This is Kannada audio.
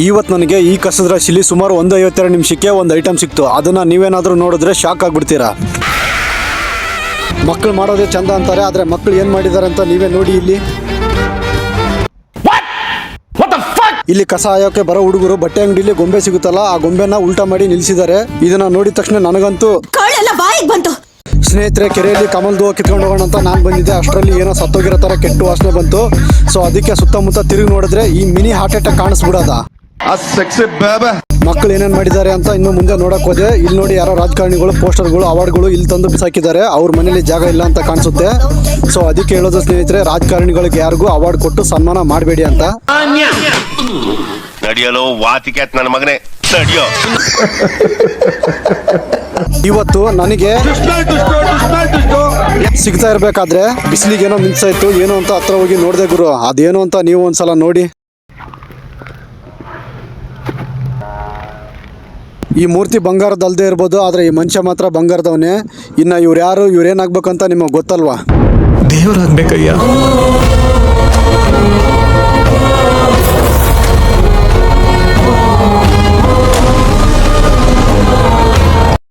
ಇವತ್ತು ನನಗೆ ಈ ಕಸದ ರಾಶಿಲಿ ಸುಮಾರು 1:52 ನಿಮಿಷಕ್ಕೆ ಒಂದು ಐಟಮ್ ಸಿಕ್ತು. ಅದನ್ನ ನೀವೇನಾದ್ರೂ ನೋಡಿದ್ರೆ ಶಾಕ್ ಆಗ್ಬಿಡ್ತೀರಾ. ಮಕ್ಕಳು ಮಾಡೋದೇ ಚಂದ ಅಂತಾರೆ, ಆದ್ರೆ ಮಕ್ಕಳು ಏನ್ ಮಾಡಿದಾರೆ ಅಂತ ನೀವೇ ನೋಡಿ. ಇಲ್ಲಿ ಕಸ ಆಯೋಕೆ ಬರೋ ಹುಡುಗರು ಬಟ್ಟೆ ಅಂಗಡಿಲಿ ಗೊಂಬೆ ಸಿಗುತ್ತಲ್ಲ, ಆ ಗೊಂಬೆನ ಉಲ್ಟಾ ಮಾಡಿ ನಿಲ್ಸಿದ್ದಾರೆ. ಇದನ್ನ ನೋಡಿದ ತಕ್ಷಣ ನನಗಂತೂ ಸ್ನೇಹಿತರೆ, ಕೆರೆಯಲ್ಲಿ ಕಮಲ್ದು ಕಿತ್ಕೊಂಡು ಹೋಗೋಣ ಅಂತ ನಾನು ಬಂದಿದ್ದೆ. ಅಷ್ಟರಲ್ಲಿ ಏನೋ ಸತ್ತೋಗಿರೋ ತರ ಕೆಟ್ಟ ವಾಸನೆ ಬಂತು. ಸೊ ಅದಕ್ಕೆ ಸುತ್ತಮುತ್ತ ತಿರುಗಿ ನೋಡಿದ್ರೆ ಈ ಮಿನಿ ಹಾರ್ಟ್ ಅಟ್ಯಾಕ್ ಕಾಣಿಸ್ಬಿಡೋದ. ಮಕ್ಕಳು ಏನೇನ್ ಮಾಡಿದ್ದಾರೆ ಅಂತ ಇನ್ನು ಮುಂದೆ ನೋಡಕ್ ಹೋದೆ. ಇಲ್ಲಿ ನೋಡಿ, ಯಾರೋ ರಾಜಕಾರಣಿಗಳು ಪೋಸ್ಟರ್ಗಳು ಅವಾರ್ಡ್ಗಳು ಇಲ್ಲಿ ತಂದು ಬಿಸಾಕಿದ್ದಾರೆ. ಅವ್ರ ಮನೇಲಿ ಜಾಗ ಇಲ್ಲ ಅಂತ ಕಾಣಿಸುತ್ತೆ. ಸೊ ಅದಕ್ಕೆ ಹೇಳೋದು ಸ್ನೇಹಿತರೆ, ರಾಜಕಾರಣಿಗಳಿಗೆ ಯಾರಿಗೂ ಅವಾರ್ಡ್ ಕೊಟ್ಟು ಸನ್ಮಾನ ಮಾಡಬೇಡಿ ಅಂತ. ನಡೆಯಲು ವಾತಿಕ್ಯಾತ್ ನನ್ನ ಮಗನೇ ನಡೆಯೋ. ಇವತ್ತು ನನಗೆ ಸಿಗ್ತಾ ಇರ್ಬೇಕಾದ್ರೆ ಬಿಸಿಲಿಗೆ ಏನೋ ಮಿಂಚಾಯ್ತು. ಏನು ಅಂತ ಹತ್ರ ಹೋಗಿ ನೋಡ್ದೆ ಗುರು. ಅದೇನು ಅಂತ ನೀವು ಒಂದ್ಸಲ ನೋಡಿ. ಈ ಮೂರ್ತಿ ಬಂಗಾರದಲ್ದೇ ಇರ್ಬೋದು, ಆದ್ರೆ ಈ ಮನುಷ್ಯ ಮಾತ್ರ ಬಂಗಾರದವನೇ. ಇನ್ನ ಇವ್ರು ಯಾರು, ಇವ್ರೇನಾಗ್ಬೇಕಂತ ನಿಮಗೆ ಗೊತ್ತಲ್ವಾ? ದೇವರಾಗ್ಬೇಕಯ್ಯ.